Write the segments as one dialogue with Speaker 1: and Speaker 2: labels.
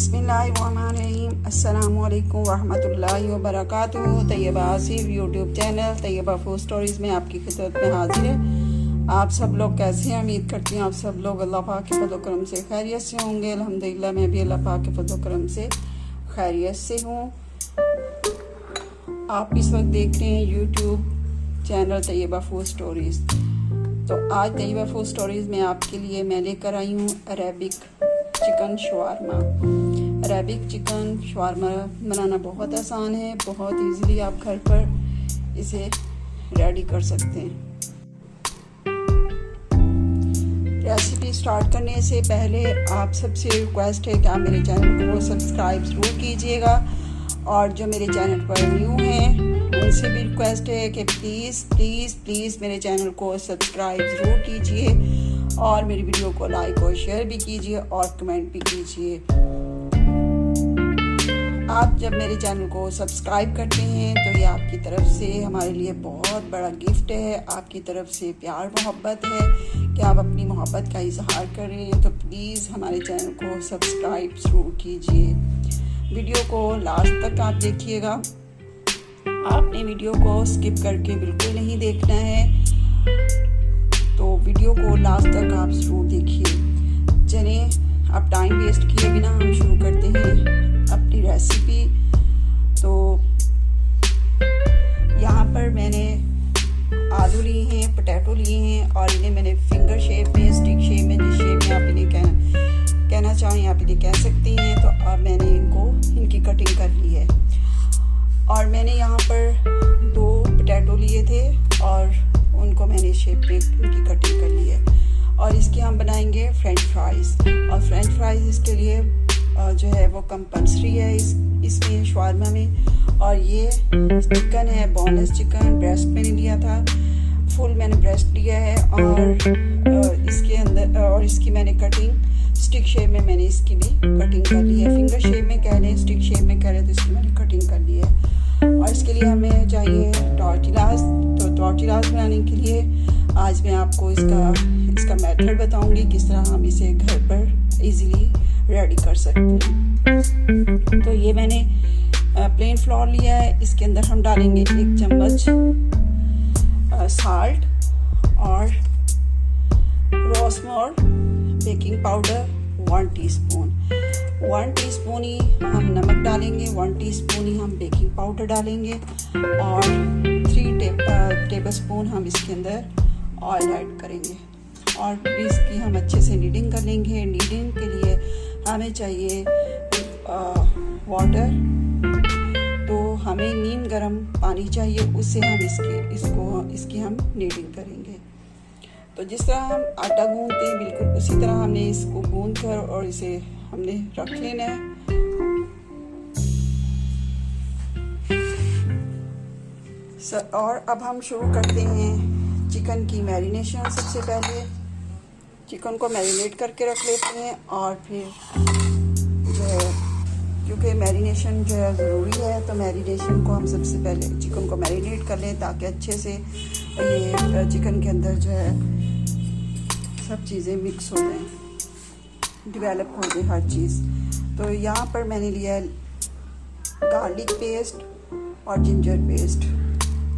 Speaker 1: बिस्मिल्लाहिर्रहमानिर्रहीम। अस्सलामुअलैकुम वरहमतुल्लाहि वबरकातुहू। Tayyaba Asif YouTube channel Taiba food stories में आपकी खिदमत में हाजिर है। आप सब लोग कैसे हैं? उम्मीद करती हूँ आप सब लोग अल्लाह पाक के फज़ल करम से खैरियत से होंगे। अल्हम्दुलिल्लाह मैं भी अल्लाह पाक के फज़ल करम से खैरियत से हूँ। आप इस वक्त देख रहे हैं YouTube channel Taiba food stories. तो आज तैयबा फूड स्टोरीज़ में आपके लिए मैं लेकर आई हूँ Arabic chicken shawarma. Arabic chicken shawarma बनाना बहुत आसान है, बहुत इजीली आप घर पर इसे रेडी कर सकते हैं। रेसिपी स्टार्ट करने से पहले आप सबसे रिक्वेस्ट है कि आप मेरे चैनल को सब्सक्राइब ज़रूर कीजिएगा, और जो मेरे चैनल पर न्यू हैं उनसे भी रिक्वेस्ट है कि प्लीज़ प्लीज़ प्लीज़ मेरे चैनल को सब्सक्राइब ज़रूर कीजिए, और मेरी वीडियो को लाइक और शेयर भी कीजिए और कमेंट भी कीजिए। आप जब मेरे चैनल को सब्सक्राइब करते हैं तो ये आपकी तरफ से हमारे लिए बहुत बड़ा गिफ्ट है, आपकी तरफ से प्यार मोहब्बत है कि आप अपनी मोहब्बत का इजहार करें। तो प्लीज़ हमारे चैनल को सब्सक्राइब ज़रूर कीजिए। वीडियो को लास्ट तक आप देखिएगा। आपने वीडियो को स्किप करके बिल्कुल नहीं देखना है, तो वीडियो को लास्ट तक आप ज़रूर देखिए। चलिए अब टाइम वेस्ट किए बिना हम शुरू करते हैं अपनी रेसिपी। तो यहाँ पर मैंने आलू लिए हैं, पोटैटो लिए हैं, और इन्हें मैंने फिंगर शेप में, स्टिक शेप में, जिस शेप में आप इन्हें कहना चाहें आप इन्हें कह सकती हैं। तो अब मैंने इनकी कटिंग कर ली है, और मैंने यहाँ पर 2 पोटैटो लिए थे और उनको मैंने शेप में उनकी कटिंग कर ली है। और इसके हम बनाएंगे फ्रेंच फ्राइज़, और फ्रेंच फ्राइज़ इसके लिए जो है वो कंपल्सरी है इसमें शवारमा में। और ये चिकन है, बोनलेस चिकन, ब्रेस्ट मैंने लिया था, फुल मैंने ब्रेस्ट लिया है, और इसके अंदर और इसकी मैंने कटिंग स्टिक शेप में मैंने इसकी भी कटिंग कर ली है। फिंगर शेप में कह लें, स्टिक शेप में कह लें, तो इसकी मैंने कटिंग कर ली है। और इसके लिए हमें चाहिए टॉर्टिलास। तो टॉर्टिलास बनाने के लिए आज मैं आपको इसका मेथड बताऊंगी, किस तरह हम इसे घर पर इजीली रेडी कर सकते हैं। तो ये मैंने प्लेन फ्लोर लिया है। इसके अंदर हम डालेंगे 1 चम्मच साल्ट और रोसमोर बेकिंग पाउडर 1 टीस्पून। 1 टीस्पून ही हम नमक डालेंगे, 1 टीस्पून ही हम बेकिंग पाउडर डालेंगे, और 3 टेबल स्पून हम इसके अंदर ऑयल ऐड करेंगे। और फिर इसकी हम अच्छे से नीडिंग कर लेंगे। नीडिंग के लिए हमें चाहिए वाटर। तो हमें नीम गर्म पानी चाहिए, उससे हम इसकी हम नीडिंग करेंगे। तो जिस तरह हम आटा गूंदते हैं बिल्कुल उसी तरह हमने इसको गूंद कर और इसे हमने रख लेना है। और अब हम शुरू करते हैं चिकन की मैरिनेशन। सबसे पहले चिकन को मैरिनेट करके रख लेते हैं, और फिर जो है क्योंकि मैरिनेशन जो है ज़रूरी है, तो मैरिनेशन को हम सबसे पहले चिकन को मैरिनेट कर लें ताकि अच्छे से ये चिकन के अंदर जो है सब चीज़ें मिक्स हो जाएं, डेवलप हो जाए हर चीज़। तो यहाँ पर मैंने लिया है गार्लिक पेस्ट और जिंजर पेस्ट,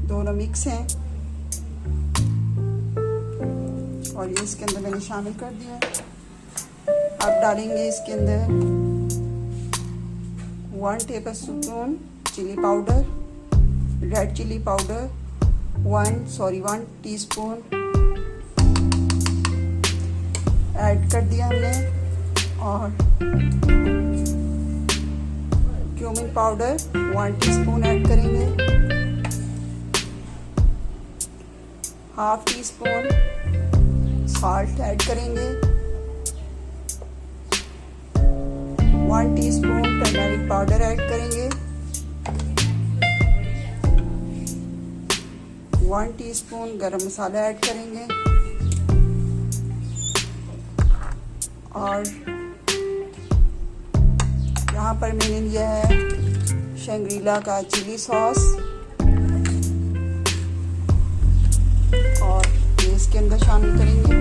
Speaker 1: दोनों मिक्स हैं, और ये इसके अंदर मैंने शामिल कर दिया है। अब डालेंगे इसके अंदर 1 tablespoon chilli powder, red chilli powder 1 teaspoon add कर दिया हमने, और क्यूमिन पाउडर 1 टीस्पून ऐड करेंगे, 1/2 टीस्पून सॉल्ट ऐड करेंगे, 1 टीस्पून टर्मरिक पाउडर ऐड करेंगे, 1 टीस्पून गरम मसाला ऐड करेंगे, और यहाँ पर मैंने लिया है शंग्रीला का चिली सॉस, और ये इसके अंदर शामिल करेंगे।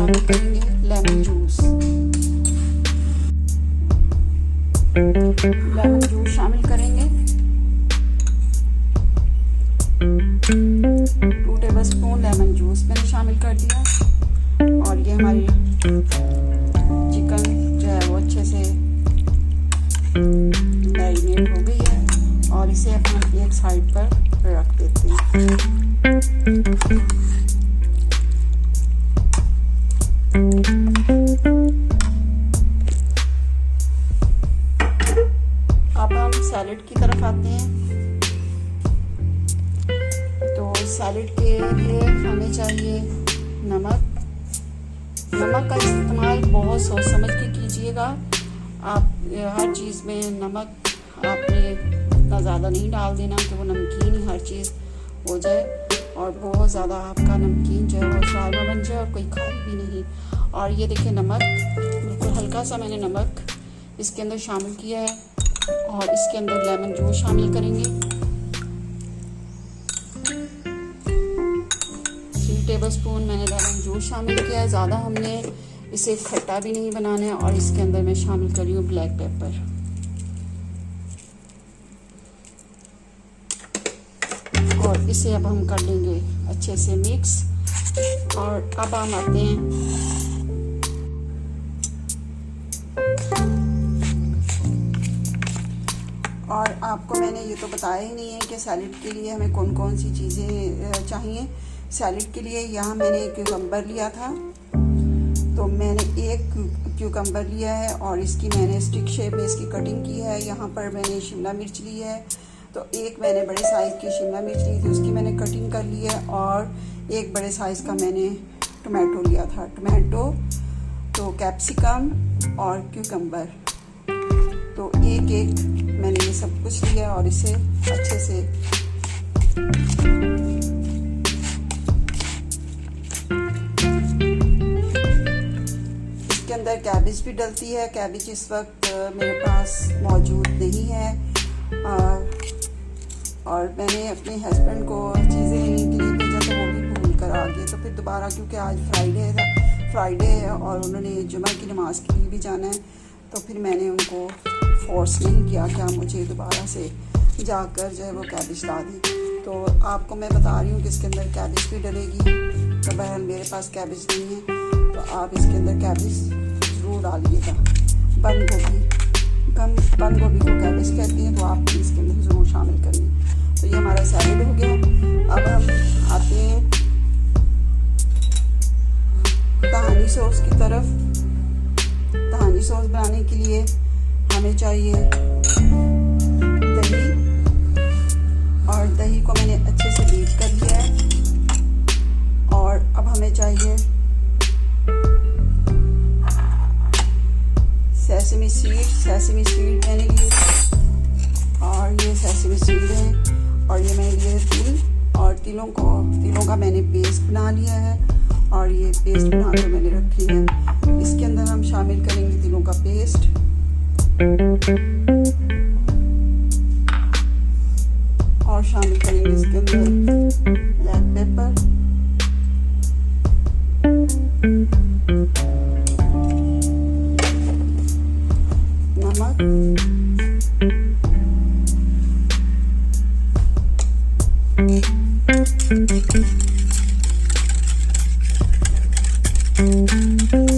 Speaker 1: शामिल करेंगे लेमन जूस। लेमन जूस शामिल करेंगे 2 टेबलस्पून लेमन जूस मैंने शामिल कर दिया। और ये हमारी चिकन जो है वो अच्छे से मैरिनेट हो गई है और इसे हम एक साइड पर रख देते हैं। अब हम सैलेड की तरफ आते हैं। तो सैलेड के लिए हमें चाहिए नमक। नमक का इस्तेमाल बहुत सोच समझ के कीजिएगा। आप हर चीज़ में नमक आपने इतना ज़्यादा नहीं डाल देना कि वो नमकीन ही हर चीज़ हो जाए और बहुत ज़्यादा आपका नमकीन जो है वो शवारमा बन जाए और कोई खाए भी नहीं। और ये देखिए नमक बिल्कुल हल्का सा मैंने नमक इसके अंदर शामिल किया है और इसके अंदर लेमन जूस शामिल करेंगे 3 टेबलस्पून मैंने लेमन जूस शामिल किया है। ज़्यादा हमने इसे खट्टा भी नहीं बनाना है। और इसके अंदर मैं शामिल कर रही हूँ ब्लैक पेपर। और इसे अब हम कर लेंगे अच्छे से मिक्स। और अब हम आते हैं और आपको मैंने ये तो बताया ही नहीं है कि सैलेड के लिए हमें कौन कौन सी चीज़ें चाहिए। सैलेड के लिए यहाँ मैंने क्यूकम्बर लिया था, तो मैंने एक क्यूकम्बर लिया है और इसकी मैंने स्टिक शेप में इसकी कटिंग की है। यहाँ पर मैंने शिमला मिर्च ली है, तो एक मैंने बड़े साइज़ की शिमला मिर्च ली थी, उसकी मैंने कटिंग कर ली है। और एक बड़े साइज़ का मैंने टमाटो लिया था। टमाटो तो कैप्सिकम और क्यूकम्बर, तो एक एक मैंने ये सब कुछ लिया और इसे अच्छे से इसके अंदर कैबेज भी डलती है। कैबेज इस वक्त मेरे पास मौजूद नहीं है और मैंने अपने हस्बैंड को चीज़ें लेने के लिए भेजा तो वो भी भूल कर आ गए। तो फिर दोबारा क्योंकि आज फ्राइडे है और उन्होंने जुमा की नमाज के लिए भी जाना है, तो फिर मैंने उनको फोर्स नहीं किया कि आप मुझे दोबारा से जाकर जो है वो कैबेज ला दें। तो आपको मैं बता रही हूँ कि इसके अंदर कैबेज भी डलेगी। तो बहरहाल मेरे पास कैबेज नहीं है, तो आप इसके अंदर कैबेज ज़रूर डालिएगा। बंद गोभी को कैबेज कहते हैं, तो आप इसके अंदर ज़रूर शामिल करिए। तो ये हमारा सैलेड हो गया। अब हम आते हैं तहानी सॉस की तरफ। तहानी सॉस बनाने के लिए हमें चाहिए दही, और दही को मैंने अच्छे से बीट कर लिया है। और अब हमें चाहिए सेसमी सीड मैंने लिए और ये सेसमी सीड है। और ये मैंने लिए तिल, और तिलों का मैंने पेस्ट बना लिया है और ये पेस्ट बनाकर मैंने रखी है। इसके अंदर हम शामिल करेंगे तिलों का पेस्ट और शामिल करेंगे इसके अंदर ब्लैक पेपर, नमक,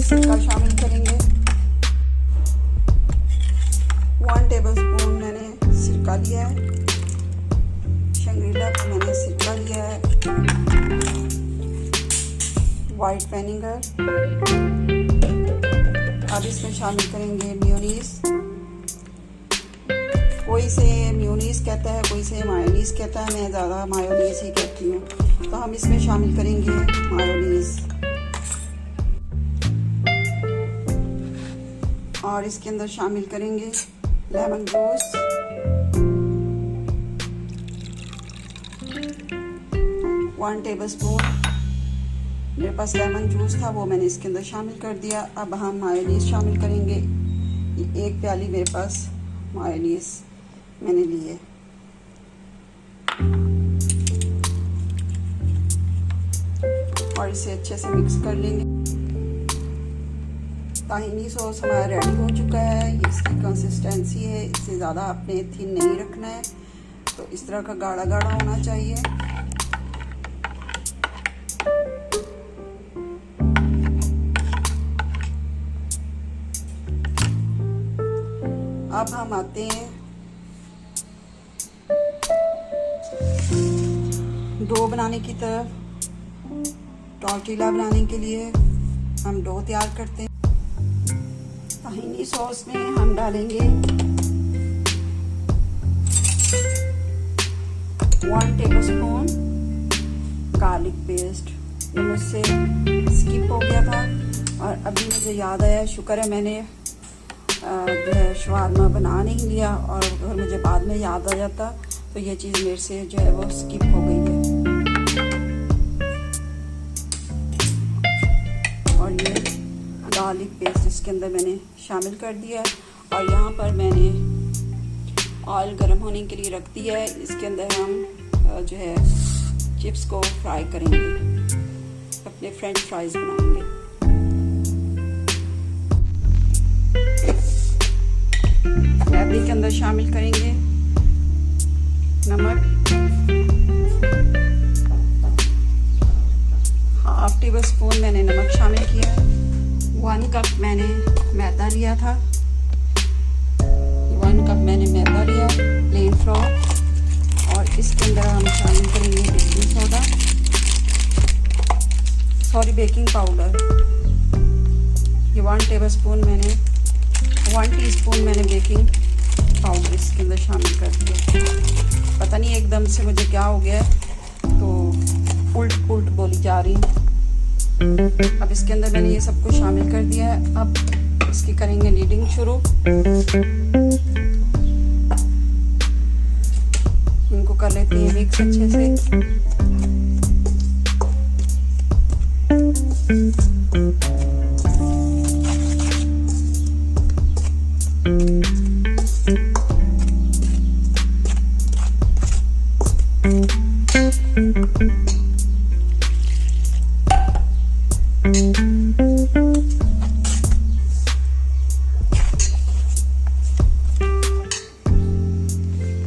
Speaker 1: सिरका शामिल करेंगे 1 टेबलस्पून मैंने सिरका लिया है। शंग्रीला का मैंने सिरका लिया है। White vinegar. अब इसमें शामिल करेंगे मेयोनीज। कोई से मेयोनीज कहता है, कोई से मायोनीज कहता है, मैं ज़्यादा मायोनीज ही कहती हूँ। तो हम इसमें शामिल करेंगे मायोनीज और इसके अंदर शामिल करेंगे लेमन जूस, 1 टेबलस्पून मेरे पास लेमन जूस था, वो मैंने इसके अंदर शामिल कर दिया। अब हम मायोनीज शामिल करेंगे। 1 प्याली मेरे पास मायोनीज मैंने ली है। और इसे अच्छे से मिक्स कर लेंगे। ताहिनी सॉस हमारा रेडी हो चुका है। ये इसकी कंसिस्टेंसी है, इससे ज़्यादा आपने थिन नहीं रखना है, तो इस तरह का गाढ़ा गाढ़ा होना चाहिए। अब हम आते हैं डो बनाने की तरफ। टॉर्टिला बनाने के लिए हम डो तैयार करते हैं। ताहिनी सॉस में हम डालेंगे 1 टेबलस्पून गार्लिक पेस्ट। ये मुझसे स्किप हो गया था और अभी मुझे याद आया, शुक्र है मैंने जो है शवारमा बना नहीं लिया, और अगर मुझे बाद में याद आ जाता तो ये चीज़ मेरे से जो है वो स्किप हो गई है। और ये गार्लिक पेस्ट इसके अंदर मैंने शामिल कर दिया है, और यहाँ पर मैंने ऑयल गर्म होने के लिए रख दिया है। इसके अंदर हम जो है चिप्स को फ्राई करेंगे, अपने फ्रेंच फ्राइज बनाएंगे। मैदे के अंदर शामिल करेंगे नमक, 1/2 टेबलस्पून मैंने नमक शामिल किया है। 1 कप मैंने मैदा लिया था, 1 कप मैंने मैदा लिया प्लेन फ्लोर, और इसके अंदर हम शामिल करेंगे बेकिंग पाउडर। ये 1 टेबलस्पून मैंने 1 टीस्पून मैंने बेकिंग पाउडर इसके अंदर शामिल कर दिया। पता नहीं एकदम से मुझे क्या हो गया है, तो उल्ट पुल्ट बोली जा रही। अब इसके अंदर मैंने ये सब कुछ शामिल कर दिया है। अब इसकी करेंगे नीडिंग शुरू। इनको कर लेते हैं मिक्स अच्छे से।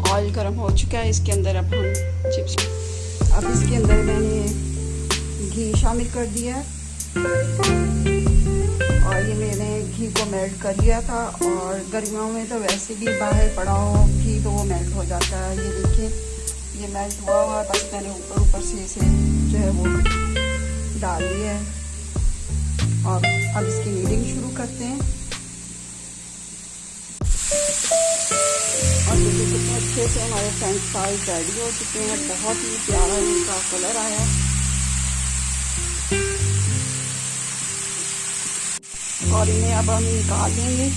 Speaker 1: ऑयल गर्म हो चुका है, इसके अंदर अब हम चिप्स, अब इसके अंदर मैंने घी शामिल कर दिया है, और ये मैंने घी को मेल्ट कर लिया था। और गर्मियों में तो वैसे भी बाहर पड़ा हो घी तो वो मेल्ट हो जाता है। ये देखिए ये मेल्ट हुआ हुआ, बस मैंने ऊपर ऊपर से इसे जो है वो डाल दिया है। और अब इसकी नीडिंग शुरू करते हैं। और देखिए कितने अच्छे से हमारे फ्रेंच फ्राइज रेडी हो चुके हैं। बहुत ही प्यारा इनका कलर आया। और इन्हें अब हम निकाल लेंगे।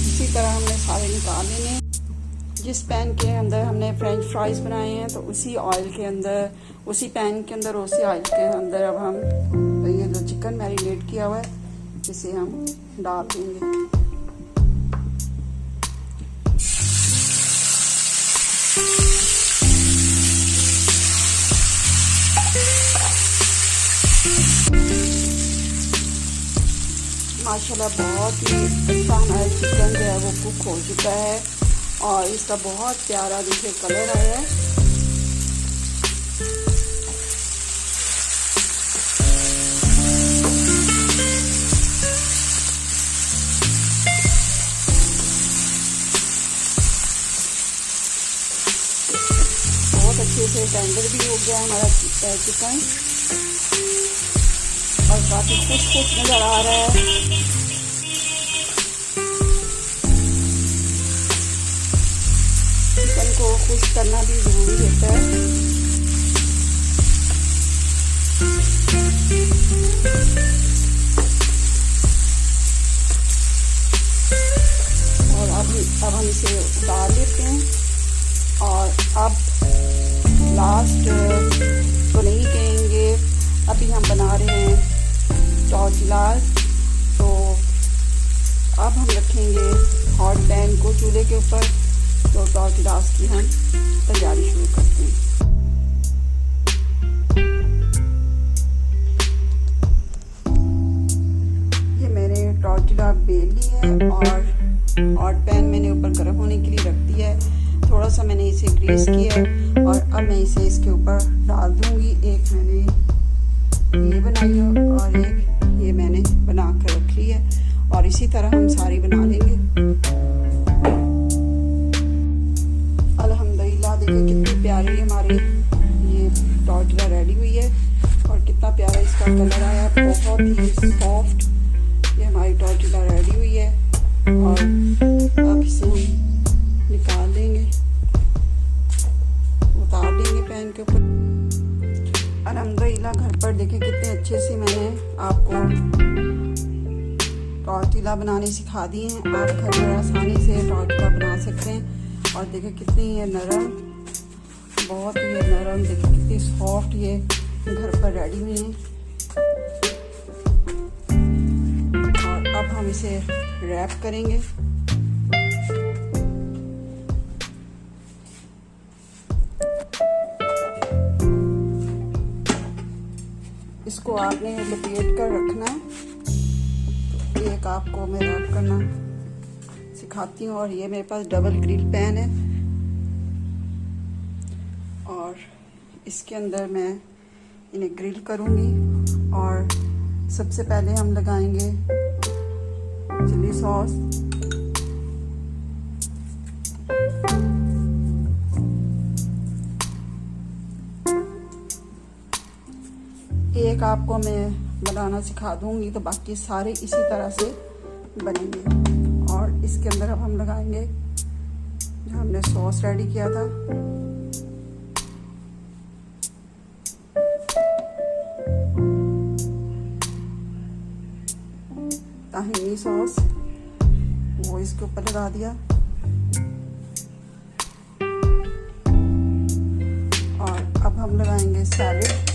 Speaker 1: इसी तरह हमने सारे निकाल लेने। जिस पैन के अंदर हमने फ्रेंच फ्राइज बनाए हैं, तो उसी ऑयल के अंदर, उसी पैन के अंदर, उसी ऑयल के अंदर अब हम ये जो चिकन मैरिनेट किया हुआ है इसे हम डाल देंगे। माशाल्लाह बहुत ही अच्छा हमारा चिकन जो है वो कुक हो चुका है, और इसका बहुत प्यारा देखिए कलर आया है। बहुत अच्छे से टेंडर भी हो गया हमारा चिकन, और काफी खुश नजर आ रहा है। चिकन को खुश करना भी जरूरी होता है। और अब हम इसे उतार लेते हैं। लास्ट तो नहीं कहेंगे, अभी हम बना रहे हैं टॉर्टिलास। तो अब हम रखेंगे हॉट पैन को चूल्हे के ऊपर, तो टॉर्टिलास की हम तैयारी शुरू करते हैं। ये मैंने टॉर्टिला बेल ली है और हॉट पैन मैंने ऊपर गर्म होने के लिए रख दिया है। थोड़ा सा मैंने इसे ग्रीस किया है और अब मैं इसे इसके ऊपर डाल दूंगी। एक मैंने ये बनाई है और एक ये मैंने बना कर रख ली है, और इसी तरह हम सारी बना लेंगे। अल्हम्दुलिल्लाह, देखिए कितनी प्यारी हमारी ये टॉर्टिला रेडी हुई है और कितना प्यारा इसका कलर आया, बहुत ही सॉफ्ट ये हमारी टॉर्टिला रेडी हुई है। और अब इसे हम निकाल देंगे, उतार देंगे पैन के ऊपर। अल्हम्दुलिल्लाह, घर पर देखें कितने अच्छे से मैंने आपको टॉर्टिला बनाने सिखा दिए हैं। आप घर पर आसानी से टॉर्टिला बना सकते हैं। और देखें कितनी ये नरम, बहुत ही नरम, देखें कितनी सॉफ्ट ये घर पर रेडी हुई है। और अब हम इसे रैप करेंगे। इसको आपने लपेट कर रखना है। एक आपको मैं रैप करना सिखाती हूँ। और ये मेरे पास डबल ग्रिल पैन है और इसके अंदर मैं इन्हें ग्रिल करूँगी। और सबसे पहले हम लगाएंगे चिली सॉस, एक आपको मैं बनाना सिखा दूंगी, तो बाकी सारे इसी तरह से बनेंगे। और इसके अंदर अब हम लगाएंगे जो हमने सॉस रेडी किया था। ताहिनी सॉस वो इसके ऊपर लगा दिया। और अब हम लगाएंगे सैलेड,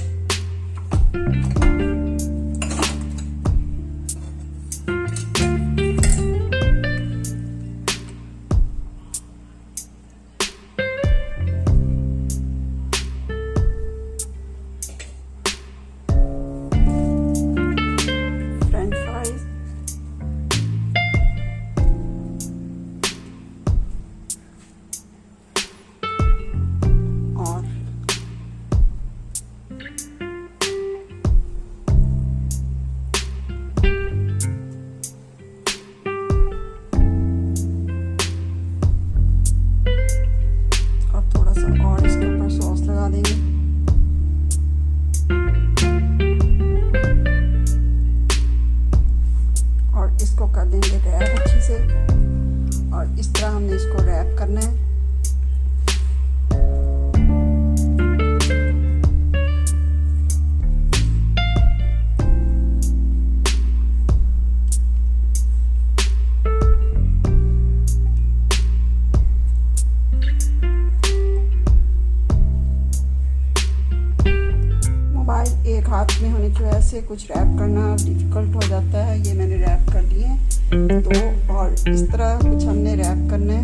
Speaker 1: हाथ में होने की वजह से कुछ रैप करना डिफ़िकल्ट हो जाता है। ये मैंने रैप कर लिए हैं तो, और इस तरह कुछ हमने रैप करना है।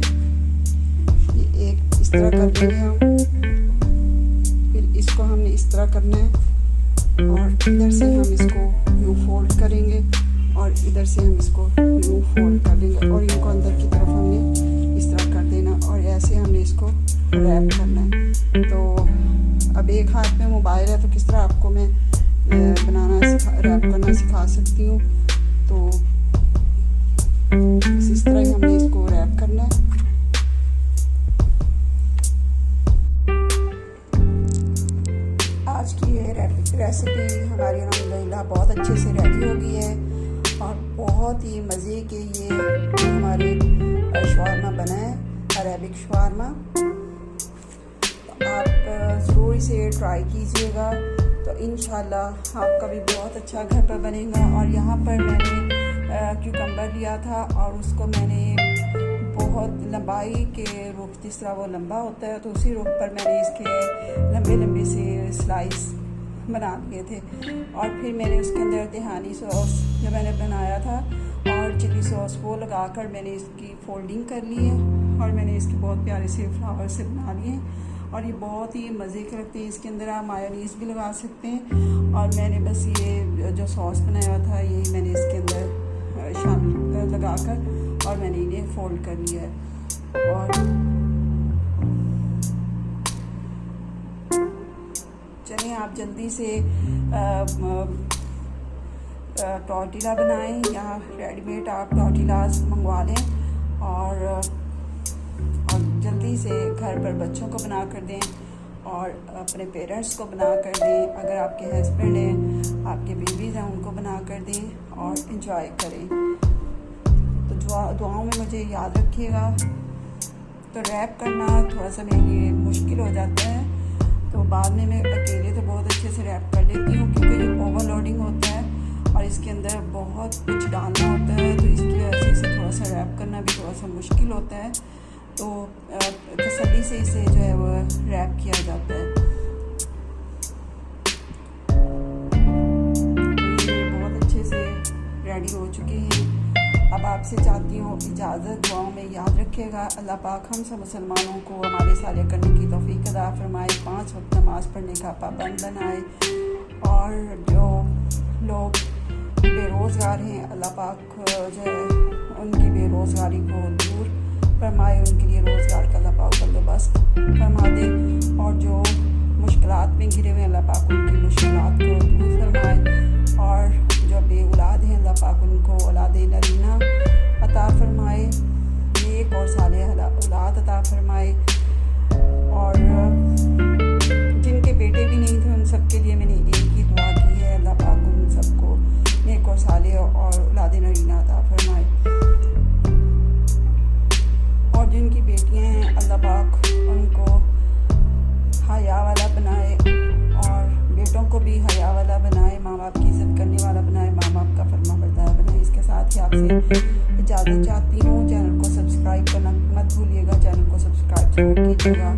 Speaker 1: ये एक इस तरह कर लेंगे हम, फिर इसको हमने इस तरह करना है और इधर से हम इसको यू फोल्ड करेंगे और इधर से हम इसको यू फोल्ड कर लेंगे और इनको अंदर की तरफ हमने इस तरह कर देना और ऐसे हमने इसको रैप करना है। तो अब एक हाथ में मोबाइल है तो किस तरह आपको मैं रैप करना सिखा सकती हूँ। तो इस तरह ही हमने इसको रैप करना है। आज की ये रेसिपी हमारी अल्हम्दुलिल्लाह बहुत अच्छे से रेडी हो गई है और बहुत ही मज़े के ये हमारे शवारमा बना है, अरेबिक शवारमा। आप ज़रूर इसे ट्राई कीजिएगा तो इंशाल्लाह आपका भी बहुत अच्छा घर पर बनेगा। और यहाँ पर मैंने क्यूकम्बर लिया था और उसको मैंने बहुत लंबाई के रुख जिस तरह वो लंबा होता है तो उसी रुख पर मैंने इसके लंबे लंबे से स्लाइस बना दिए थे। और फिर मैंने उसके अंदर तिहानी सॉस जो मैंने बनाया था और चिली सॉस वो लगाकर मैंने इसकी फोल्डिंग कर ली है और मैंने इसके बहुत प्यारे से फ्लावर से बना लिए और ये बहुत ही मज़े के लगते हैं। इसके अंदर आप मायोनीज़ भी लगा सकते हैं और मैंने बस ये जो सॉस बनाया हुआ था यही मैंने इसके अंदर शामिल लगाकर और मैंने इन्हें फोल्ड कर लिया है। और चलिए आप जल्दी से टॉर्टिला बनाएं या रेडीमेड आप टॉर्टिलास मंगवा लें और जल्दी से घर पर बच्चों को बना कर दें और अपने पेरेंट्स को बना कर दें। अगर आपके हस्बैंड हैं, आपके बेबीज़ हैं, उनको बना कर दें और इंजॉय करें। तो दुआओं में मुझे याद रखिएगा। तो रैप करना थोड़ा सा मेरे लिए मुश्किल हो जाता है, तो बाद में मैं अकेले तो बहुत अच्छे से रैप कर लेती हूँ क्योंकि ये ओवरलोडिंग होता है और इसके अंदर बहुत कुछ डालना होता है, तो इसकी वजह से थोड़ा सा रैप करना भी थोड़ा सा मुश्किल होता है। तो तसल्ली से इसे जो है वो रैप किया जाता है। ये बहुत अच्छे से रेडी हो चुके हैं। अब आपसे चाहती हूँ इजाज़त। दुआओं में याद रखिएगा। अल्लाह पाक हम सब मुसलमानों को हमारे सारे करने की तौफीक अता फरमाए, 5 वक्त नमाज़ पढ़ने का पाबंद बनाए और जो लोग बेरोज़गार हैं अल्लाह पाक जो है उनकी बेरोज़गारी को दूर फरमाए, उनके लिए रोज़गार का अल्लाह पाक बंदोबस्त फरमा दे और जो मुश्किलात में घिरे हुए अल्लाह पाक उनकी मुश्किलात को दूर फरमाए और जो बे औलाद हैं अल्लाह पाक उनको औलाद नरीना अता फरमाए, नेक और सालेह औलाद अता फरमाए। और जिनके बेटे भी नहीं थे उन सब के लिए मैंने एक ही दुआ की है, अल्लाह पाक उन सबको नेक और सालेह और औलाद नरीना अता फरमाए। और जिनकी बेटियां हैं अल्लाह पाक उनको हया वाला बनाए और बेटों को भी हया वाला बनाए, माँ बाप की इज़्ज़त करने वाला बनाए, माँ बाप का फरमाबरदार बनाए। इसके साथ ही आपसे इजाज़त चाहती हूँ। चैनल को सब्सक्राइब करना मत भूलिएगा, चैनल को सब्सक्राइब जरूर कीजिएगा।